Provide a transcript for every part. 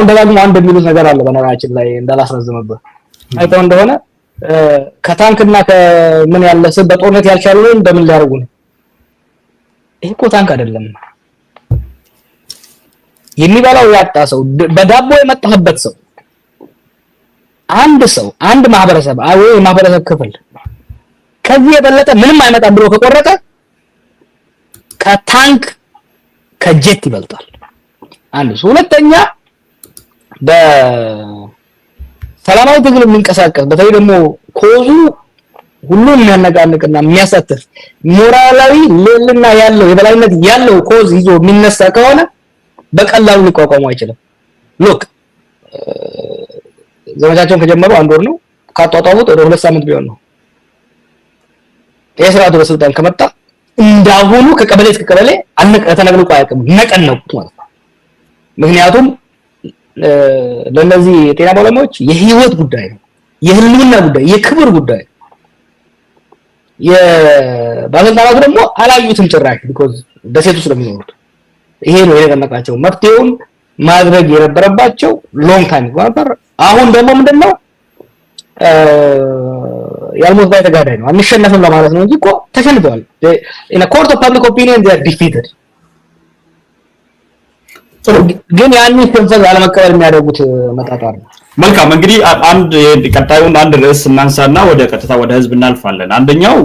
እንደጋግሞ አንድ የሚሉት ነገር አለ በነገራችን ላይ እንዳላስረዝምብህ አይተው እንደሆነ ከታንክና ከምን ያለሰ በጦርነት ያልቻሉ እንደምን ሊያርጉ ነው ይሄ እኮ ታንክ አይደለም የሚበላው ያጣ ሰው በዳቦ የመጣበት ሰው አንድ ማህበረሰብ ወይ ማህበረሰብ ክፍል ከዚህ የበለጠ ምንም አይመጣም ብሎ ከቆረጠ ከታንክ ከጀት ይበልጣል አንድ ሁለተኛ በሰላማዊ ትግል የሚንቀሳቀስ በተለይ ደግሞ ኮዙ ሁሉም የሚያነቃንቅና የሚያሳትፍ ሞራላዊ ልዕልና ያለው የበላይነት ያለው ኮዝ ይዞ የሚነሳ ከሆነ በቀላሉ ሊቋቋሙ አይችልም ሎክ ዘመቻቸውን ከጀመሩ አንድ ወር ነው ካጣጣሙት ወደ 2 ሳምንት ቢሆን ነው የስራቱ በስልጣን ከመጣ እንዳሁኑ ከቀበሌ እስከ ቀበሌ ተነግልቆ አያውቅም ነቀነቁት ማለት ነው ምክንያቱም ለነዚህ የጤና ባለሙያዎች የህይወት ጉዳይ ነው የህልውና ጉዳይ የክብር ጉዳይ የባለንጣናቱ ደግሞ አላዩትም ጭራሽ because ደሴቱ ስለሚኖሩት ይሄ ነው የነቀነቃቸው መፍትሄውን ማድረግ የነበረባቸው ሎንግ ታይም ነበር አሁን ደግሞ ምንድነው ያልሞት ባይ ተጋዳይ ነው አንሸነፍም ለማለት ነው እንጂ እኮ ተሸንፈዋል in a court of public opinion they are defeated ግን ያንን ሽንፈት አለመቀበል የሚያደርጉት መጣጣር ነው መልካም እንግዲህ ቀጣዩን አንድ ርዕስ እናንሳና ወደ ቀጥታ ወደ ህዝብ እናልፋለን አንደኛው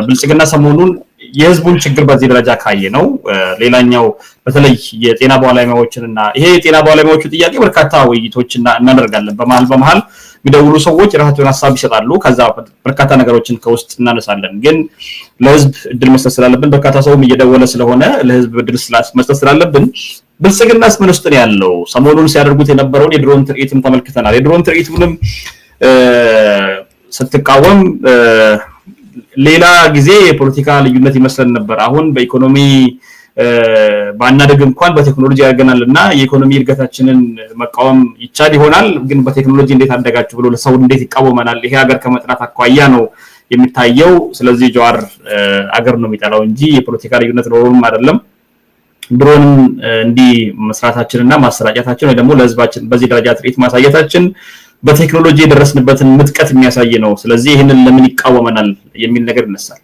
ብልጽግና ሰሞኑን የህዝቡን ችግር በዚህ ደረጃ ካየ ነው ሌላኛው በተለይ የጤና ባለሙያዎችንና ይሄ የጤና ባለሙያዎቹ ጥያቄ በርካታ ውይይቶችና እናደርጋለን በመሃል የሚደውሉ ሰዎች ራሳቸውን ሐሳብ ይሰጣሉ ከዛ በርካታ ነገሮችን ከውስጥ እናነሳለን ግን ለህዝብ እድል መስጠት ስላለብን በርካታ ሰውም እየደወለ ስለሆነ ለህዝብ እድል መስጠት ስላለብን ብልጽግናስ ምን ውስጥ ነው ያለው ሰሞኑን ሲያደርጉት የነበረውን የድሮን ትርኢትም ተመልክተናል የድሮን ትርኢቱንም ስትቃወም ሌላ ጊዜ የፖለቲካ ልዩነት ይመስለን ነበር አሁን በኢኮኖሚ ባናደግ እንኳን በቴክኖሎጂ ያገናልና የኢኮኖሚ እድገታችንን መቃወም ይቻል ይሆናል ግን በቴክኖሎጂ እንዴት አደጋችሁ ብሎ ለሰው እንዴት ይቃወመናል ይሄ ሀገር ከመጥራት አኳያ ነው የሚታየው ስለዚህ ጀዋር ሀገር ነው የሚጣላው እንጂ የፖለቲካ ልዩነት ኖሮም አይደለም ድሮንም እንዲ መስራታችንና ማሰራጨታችን ወይ ደግሞ ለህዝባችን በዚህ ደረጃ ትርኢት ማሳየታችን በቴክኖሎጂ የደረስንበትን ምጥቀት የሚያሳይ ነው ስለዚህ ይሄንን ለምን ይቃወመናል የሚል ነገር ይነሳል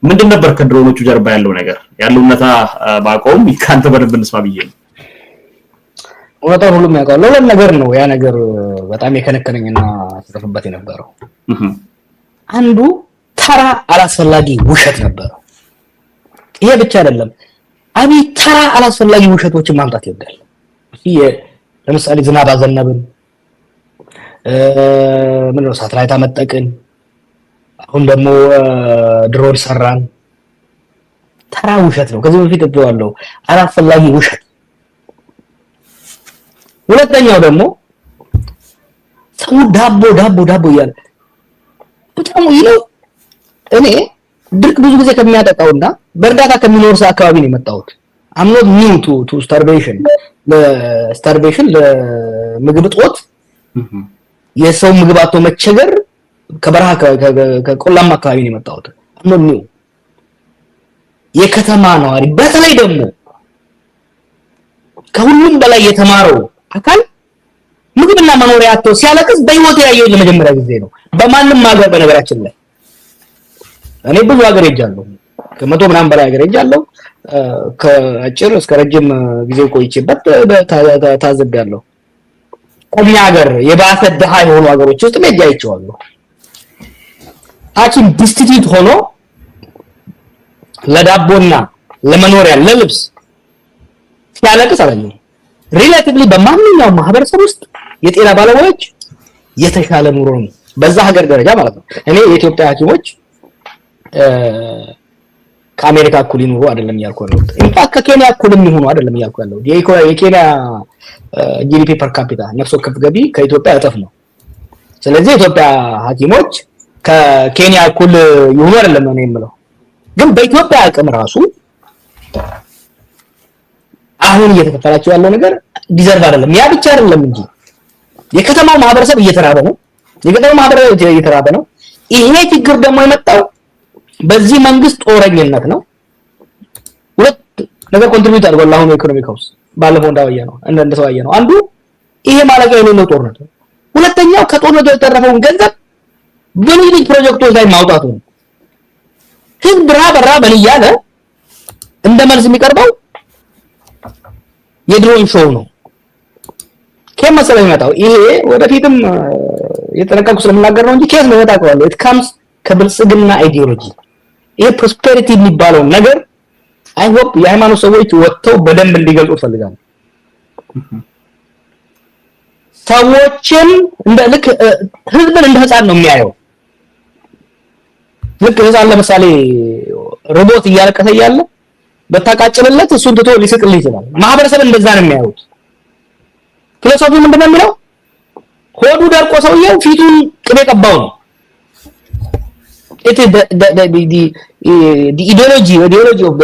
ምንድን ነበር ከድሮኖቹ ጀርባ ያለው ነገር ያለውነታ ባቆም ይካንተ በደንብ እንስማ ብዬ ነው ወጣው ሁሉም ያውቃል ለምን ነገር ነው ያ ነገር በጣም የከነከነኝና ተጠፍበት የነበረው አንዱ ተራ አላስፈላጊ ውሸት ነበር ይሄ ብቻ አይደለም አቢ ተራ አላስፈላጊ ውሸቶችን ማምጣት ይወዳል ለምሳሌ ዝናብ አዘነብን ምን ነው ሳትላይት አመጠቅን አሁን ደግሞ ድሮን ሰራን ተራ ውሸት ነው ከዚህ በፊት ተደዋለው አላስፈላጊ ውሸት ሁለተኛው ደግሞ ሰው ዳቦ ይላል በጣም ይለው እኔ ድርቅ ብዙ ጊዜ ከሚያጠቃውና በእርዳታ ከሚኖር ሰው አካባቢ ነው የመጣሁት I'm not new to starvation ለምግብ እጦት የሰው ምግብ አጥቶ መቸገር ከበረሃ ከቆላማ አካባቢ ነው የመጣሁት I'm not new የከተማ ነዋሪ በተለይ ደግሞ ከሁሉም በላይ የተማረው አካል ምግብና መኖሪያ አጥቶ ሲያለቅስ በህይወት ያየው ለመጀመሪያ ጊዜ ነው በማንም ሀገር በነገራችን ላይ እኔ ብዙ ሀገር ሄጃለሁ ከመቶ ምናምን በላይ ሀገር ሄጃለሁ ከአጭር እስከ ረጅም ጊዜ ቆይቼበት ታዘብያለሁ ቁም ሀገር የባሰ ደሃ የሆኑ ሀገሮች ውስጥ መጃይቻለሁ አቺን ዲስቲቲት ሆኖ ለዳቦና ለመኖሪያ ለልብስ ሲያለቅስ አለኝ ሪሌቲቭሊ በማንኛውም ማህበረሰብ ውስጥ የጤና ባለሙያዎች የተሻለ ኑሮ ነው በዛ ሀገር ደረጃ ማለት ነው እኔ የኢትዮጵያ ሐኪሞች ከአሜሪካ እኩል ይኑሩ አይደለም ያልኩ ነው ኢምፓክት ከኬንያ እኩል ይሁኑ አይደለም ያልኩ ያለው የኬንያ ጂዲፒ ፐር ካፒታ ነፍስ ወከፍ ገቢ ከኢትዮጵያ እጥፍ ነው ስለዚህ ኢትዮጵያ ሐኪሞች ከኬንያ እኩል ይሁኑ አይደለም ነው የምለው ግን በኢትዮጵያ አቅም ራሱ አሁን እየተከፈላቸው ያለው ነገር ዲዘርቭ አይደለም ያ ብቻ አይደለም እንጂ የከተማው ማህበረሰብ እየተራበ ነው ይሄ ችግር ደግሞ የመጣው በዚህ መንግስት ጦረኝነት ነው ሁለት ነገር ኮንትሪቢዩት አድርጓል አሁን ኢኮኖሚክ ሃውስ ባለፈው እንዳወየ ነው እንደሰዋየ ነው አንዱ ይሄ ማለቂያ የሌለው ጦርነት ነው። ሁለተኛው ከጦርነቱ የተረፈውን ገንዘብ በልዩ ፕሮጀክቶች ላይ ማውጣቱ ነው። ህዝብ ራበን እያለ እንደ መልስ የሚቀርበው የድሮን ሾው ነው። ከመሰለኝ መጣው ይሄ ወደፊትም የተነቀቁ ስለምናገር ነው እንጂ ኬስ ነው የታውቀዋለሁ። it comes ከብልጽግና አይዲዮሎጂ ይሄ ፕሮስፔሪቲ የሚባለው ነገር አይ ሆፕ የሃይማኖት ሰዎች ወጥተው በደንብ እንዲገልጹ ፈልጋለሁ። ሰዎችን እንደ ልክ ህዝብን እንደ ህፃን ነው የሚያየው። ልክ ህፃን ለምሳሌ ሮቦት እያለቀሰ እያለ በታቃጭልለት እሱን ትቶ ሊስቅልህ ይችላል። ማህበረሰብ እንደዛ ነው የሚያዩት። ፊሎሶፊ ምንድነው የሚለው? ሆዱ ደርቆ ሰውየው ፊቱን ቅቤ ቀባው ነው። it is the ideology of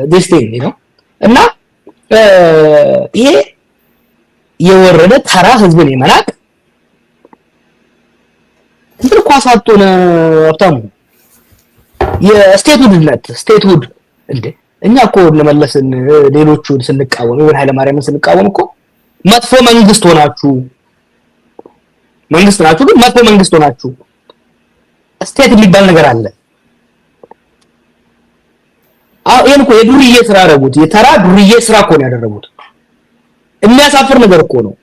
this thing, you know. እና ይሄ የወረደ ተራ ህዝብን የመናቅ እንትን ኳሳቶን አፍታሙ የስቴትሁድነት ስቴትሁድ እንዴ እኛ እኮ ለመለስን ሌሎቹን ስንቃወም ወይስ ኃይለ ማርያምን ስንቃወም እኮ መጥፎ መንግስት ሆናችሁ መንግስት ናችሁ ግን መጥፎ መንግስት ሆናችሁ ስቴት የሚባል ነገር አለ። ይሄን እኮ የዱርዬ ስራ አደረጉት። የተራ ዱርዬ ስራ እኮ ነው ያደረጉት። የሚያሳፍር ነገር እኮ ነው።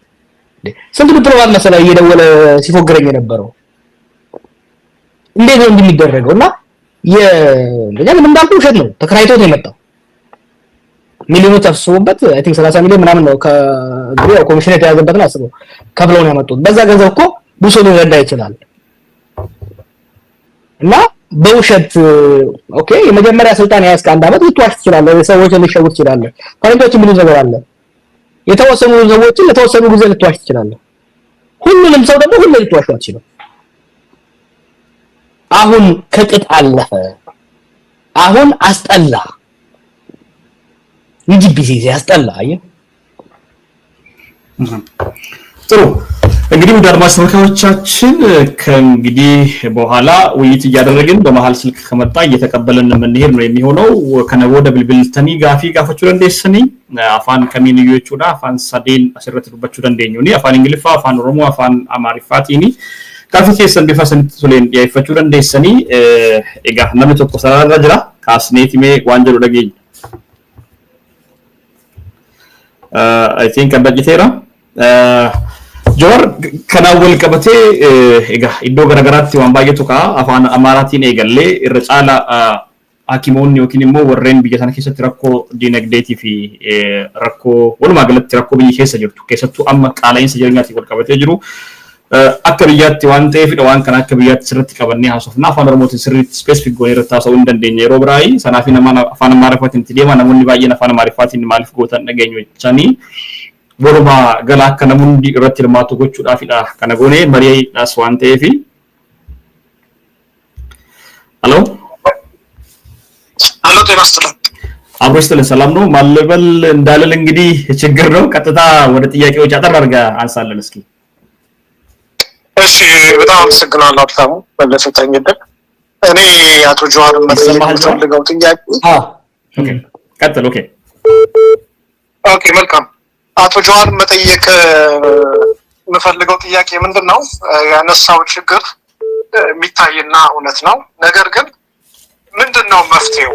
ስንት ዲፕሎማት መሰለህ እየደወለ ሲፎግረኝ የነበረው እንዴት ነው እንደሚደረገው? እና የለም እንዳልኩ ውሸት ነው። ተከራይቶ ነው የመጣው። ሚሊዮኖች አፍስሶበት አይ ቲንክ 30 ሚሊዮን ምናምን ነው ከግሬው ኮሚሽን የተያዘበትን አስበው ከብለው ነው ያመጡት። በዛ ገንዘብ እኮ ብዙ ሰው ሊረዳ ይችላል። እና በውሸት ኦኬ የመጀመሪያ ስልጣን ያስከ አንድ አመት ልትዋሽ ትችላለህ። ሰዎች ሊሸውት ይችላል። ፈረንጆች ምን ነገር አለ? የተወሰኑ ሰዎችን ለተወሰኑ ጊዜ ልትዋሽ ትችላለህ። ሁሉንም ሰው ደግሞ ሁሉ ልትዋሽ አትችልም። አሁን ከቅጥ አለፈ። አሁን አስጠላ እንጂ ቢዚ ያስጠላ። አየህ ጥሩ እንግዲህ ወደ አድማጭ ተመልካቾቻችን ከእንግዲህ በኋላ ውይይት እያደረግን በመሃል ስልክ ከመጣ እየተቀበልን የምንሄድ ነው የሚሆነው። ከነገ ወደ ብልብልተኒ ጋፊ እንደሰኒ አፋን ከሚኒዮቹና አፋን ሳዴን አሰረተሉባቹ ደንደኙኒ አፋን እንግሊፋ አፋን ኦሮሞ አፋን አማሪፋቲኒ ጋፊ ሰንቢፋሰን ሱሌን ያይፈቹ እንደሰኒ ኤጋ ነምቶ ቆሰራራ ጅራ ካስኔቲሜ ዋንጀሩ ደገኝ አይ ቲንክ አባጅቴራ ጆር ከናወል ቀበቴ ኤጋ ኢዶ ገረገራቲ ዋን ባየቱ ካ አፋን አማራቲን ኤገሌ ኢርጫላ አኪሞን ዮኪንሞ ወሬን ቢጀታን ከሰት ረኮ ዲነግዴቲ ፊ ረኮ ወልማ ገለት ረኮ ቢይ ከሰ ጅርቱ ከሰቱ አማ ቃላይን ሰጀኛቲ ወል ቀበቴ ጅሩ አከብያት ዋን ጤፍ ደዋን ከና አከብያት ስርት ቀበኔ ሐሶፍና አፋን ኦሮሞት ስርት ስፔሲፊክ ጎን ይረታ ሰው እንደንደኛ ሮብራይ ሰናፊና ማና አፋን ማሪፋቲን ትዲማ ነሙን ባየና አፋን ማሪፋቲን ማልፍ ጎታን ነገኞ ቻኒ ቦሩማ ገላ ከነሙን ዲረት ልማቱ ጎቹ ዳፊዳ ከነጎኔ መሪ አስዋንቴ ፊ ሄሎ ተናስተላ አብሮስተለ ሰላም ነው ማለበል እንዳለል እንግዲህ ችግር ነው። ቀጥታ ወደ ጥያቄዎች አጠራርጋ አንሳለን እስኪ። እሺ በጣም አመሰግናለሁ አብታሙ በለሰጠኝ እድል። እኔ አቶ ጆዋር የምፈልገው ጥያቄ ኦኬ ቀጥል። ኦኬ መልካም። አቶ ጆዋር መጠየቅ የምፈልገው ጥያቄ ምንድነው? ያነሳው ችግር የሚታይና እውነት ነው። ነገር ግን ምንድነው መፍትሄው?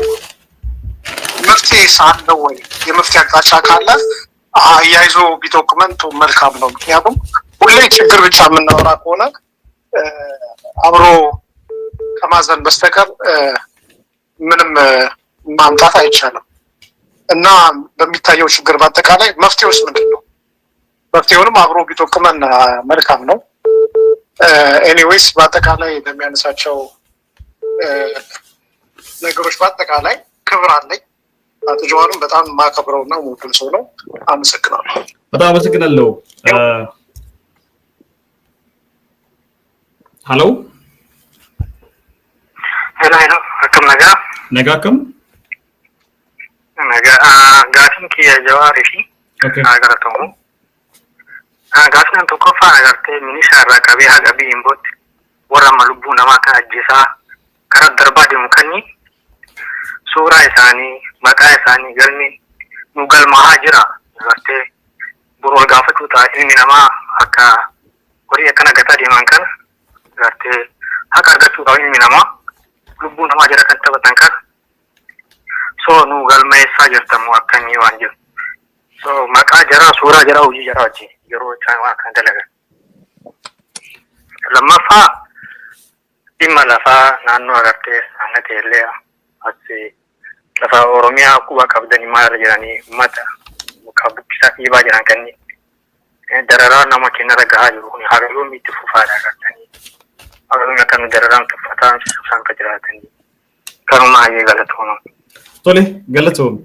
መፍትሄ ሳለው ወይ የመፍትሄ አቅጣጫ ካለ አያይዞ ቢዶክመንቱ መልካም ነው። ምክንያቱም ሁሌ ችግር ብቻ የምናወራ ከሆነ አብሮ ከማዘን በስተቀር ምንም ማምጣት አይቻልም እና በሚታየው ችግር በአጠቃላይ መፍትሄውስ ምንድነው? መፍትሄውንም አብሮ ቢዶክመን መልካም ነው። ኤኒዌይስ በአጠቃላይ ለሚያነሳቸው ነገሮች በአጠቃላይ ክብር አለኝ። አቶ ጆዋርም በጣም ማከብረውና ሙሉ ሰው ነው። አመሰግናለሁ። በጣም አመሰግናለሁ። ሄሎ akkam nagaakam gaafin kiyya Jawaarii fi agaratamu gaafin tokkoffaa agartee minishaa irraa qabee haga biyyimbooti warra amma lubbuu namaa kan ajjeesaa karaa darbaa deemu kanni suuraa isaanii maqaa isaanii galmi nu galmaa'aa jira agartee burol gaafachuu ta'a ilmi namaa akka horii akkana gataa deeman kan gartee akka argachuu qabu ilmi namaa lubbuu namaa jala kan taphatan kan so nu galmeessaa jirtamu akkanni waan jiru so maqaa jaraa suuraa jaraa hojii jaraa wajjin yeroo isaan waan kan dalagan lammaffaa dhimma lafaa naannoo agartee aangatee illee asi lafa Oromiyaa kuba qabdanii maal jedhanii uummata buqqisa dhiibaa jiran kanni dararaa nama kennara gahaa jiru kun haaluma itti fufaadha agartanii haaluma kan dararaan tuffataan isaan ka jiraatanii kanuma hayyee galatooma. Tole galatoom.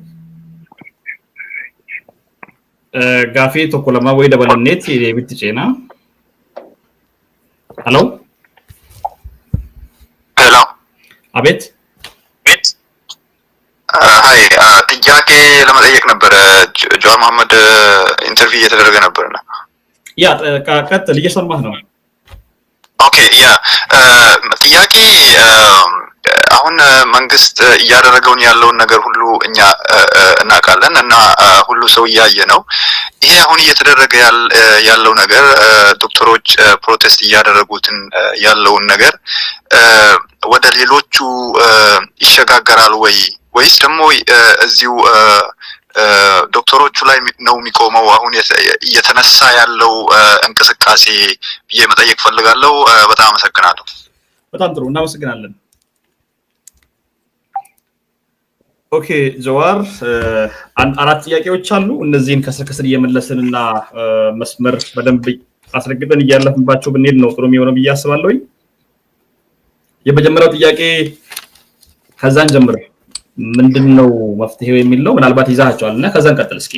Gaafii tokko lama way dabalanneetti deebitti ceenaa. Hello? Hello. Abet? Hi, ጥያቄ ለመጠየቅ ነበር ጆዋር መሐመድ ኢንተርቪው እየተደረገ ነበርና ያ ቀጥል እየሰማህ ነው ኦኬ ያ ጥያቄ አሁን መንግስት እያደረገውን ያለውን ነገር ሁሉ እኛ እናውቃለን እና ሁሉ ሰው እያየ ነው ይሄ አሁን እየተደረገ ያለው ነገር ዶክተሮች ፕሮቴስት እያደረጉትን ያለውን ነገር ወደ ሌሎቹ ይሸጋገራል ወይስ ደግሞ እዚሁ ዶክተሮቹ ላይ ነው የሚቆመው አሁን እየተነሳ ያለው እንቅስቃሴ ብዬ መጠየቅ ፈልጋለሁ በጣም አመሰግናለሁ በጣም ጥሩ እናመሰግናለን ኦኬ ጀዋር አራት ጥያቄዎች አሉ እነዚህን ከስር እየመለስንና መስመር በደንብ አስረግጠን እያለፍንባቸው ብንሄድ ነው ጥሩ የሚሆነው ብዬ አስባለሁ የመጀመሪያው ጥያቄ ከዛን ጀምር ምንድነው መፍትሄው የሚል ነው ምናልባት ይዛቻዋልና ከዛን ቀጥል እስኪ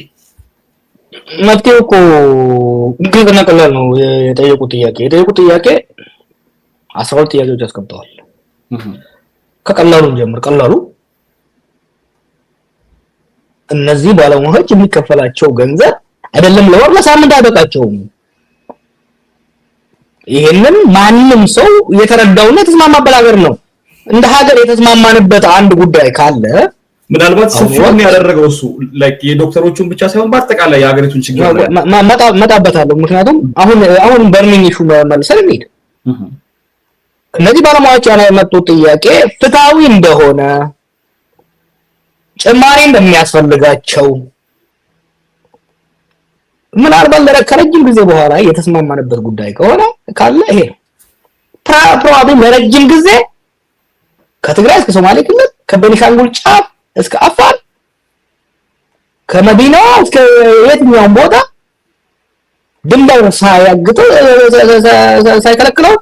መፍትሄው እኮ ግልጽና ቀላል ነው የጠየቁት ጥያቄ 12 ጥያቄዎች አስቀምጠዋል ከቀላሉ ጀምር ቀላሉ እነዚህ ባለሙያዎች የሚከፈላቸው ገንዘብ አይደለም ለወር ለሳምንት አይበቃቸውም ይሄንን ማንንም ሰው የተረዳውና የተስማማበት ሀገር ነው እንደ ሀገር የተስማማንበት አንድ ጉዳይ ካለ ምናልባት ሰፊውን ያደረገው እሱ ላይክ የዶክተሮቹን ብቻ ሳይሆን በአጠቃላይ የሀገሪቱን ችግር መጣበታለሁ ምክንያቱም አሁን በርኒንግ ኢሹ መልሰን እንሂድ እነዚህ ባለሙያዎች ያመጡት ጥያቄ ፍትሃዊ እንደሆነ ጭማሪ እንደሚያስፈልጋቸው ምናልባት ለረጅም ጊዜ በኋላ የተስማማንበት ጉዳይ ከሆነ ካለ ይሄ ፕሮባብሊ ለረጅም ጊዜ ከትግራይ እስከ ሶማሌ ክልል ከቤኒሻንጉል ጫፍ እስከ አፋር ከመዲና እስከ የትኛውም ቦታ ድንበር ሳያግጡ ሳይከለክለው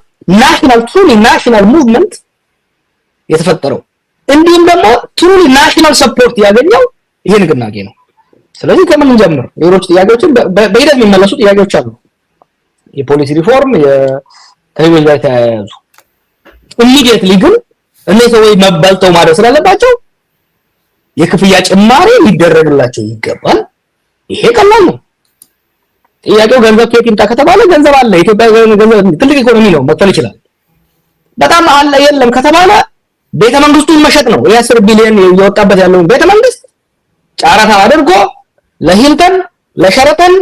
ናሽናል ሙቭመንት የተፈጠረው እንዲሁም ደግሞ ትሩሊ ናሽናል ሰፖርት ያገኘው ይሄ ንቅናቄ ነው ስለዚህ ከምን እንጀምር ሌሎች ጥያቄዎችን በሂደት የሚመለሱ ጥያቄዎች አሉ የፖሊሲ ሪፎርም የህዝብ ጋር ተያያዙ ኢሚዲየትሊ ግን እነዚህ ሰዎች መባልተው ማለት ስላለባቸው የክፍያ ጭማሪ ሊደረግላቸው ይገባል ይሄ ቀላል ነው ጥያቄው ገንዘብ ከየት ይምጣ ከተባለ ገንዘብ አለ ኢትዮጵያ ገንዘብ ትልቅ ኢኮኖሚ ነው መክፈል ይችላል በጣም አለ የለም ከተባለ ቤተ መንግስቱን መሸጥ ነው የ10 ቢሊዮን እየወጣበት ያለው ቤተ መንግስት ጫራታ አድርጎ ለሂልተን ለሸረተን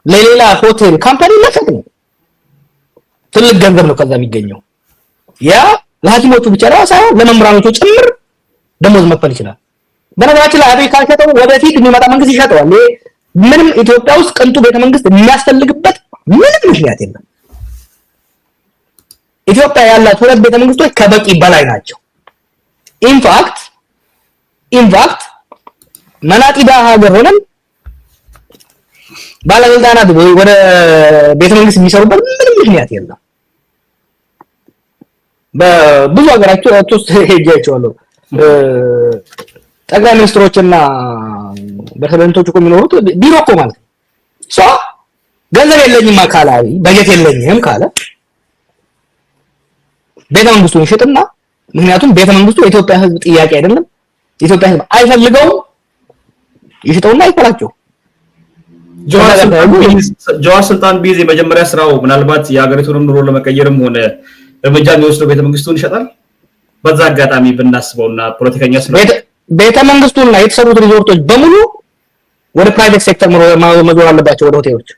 ለሌላ ሆቴል ካምፓኒ መሸጥ ነው ትልቅ ገንዘብ ነው ከዛ የሚገኘው ያ ለሐኪሞቹ ብቻ ሳይሆን ለመምህራኖቹ ጭምር ደሞዝ መክፈል ይችላል በነገራችን ላይ አብይ ካልሸጠው ወደፊት የሚመጣ መንግስት ይሸጠዋል ምንም ኢትዮጵያ ውስጥ ቅንጡ ቤተ መንግስት የሚያስፈልግበት ምንም ምክንያት የለም ኢትዮጵያ ያላት ሁለት ቤተ መንግስቶች ከበቂ በላይ ናቸው ኢንፋክት መናጢዳ ሀገር ሆነን ባለስልጣናት ወደ ቤተ መንግስት የሚሰሩበት ምንም ምክንያት የለም በብዙ ሀገራቸው አጥቶስ ሄጃቸዋለሁ ጠቅላይ ሚኒስትሮችና በተለንቶቹ እኮ የሚኖሩት ቢሮ እኮ ማለት ነው ሶ ገንዘብ የለኝም አካላዊ በጀት የለኝም ካለ ቤተ መንግስቱን ይሽጥና ምክንያቱም ቤተ መንግስቱ የኢትዮጵያ ህዝብ ጥያቄ አይደለም የኢትዮጵያ ህዝብ አይፈልገውም ይሽጠውና ይፈላቸው ጀዋር ስልጣን ቢይዝ የመጀመሪያ ስራው ምናልባት የሀገሪቱን ኑሮ ለመቀየርም ሆነ እርምጃ የሚወስደው ቤተ መንግስቱን ይሸጣል በዛ አጋጣሚ ብናስበውና ፖለቲከኛ ስለሆነ ቤተ መንግስቱና የተሰሩት ሪዞርቶች በሙሉ ወደ ፕራይቬት ሴክተር መዞር አለባቸው ወደ ሆቴሎች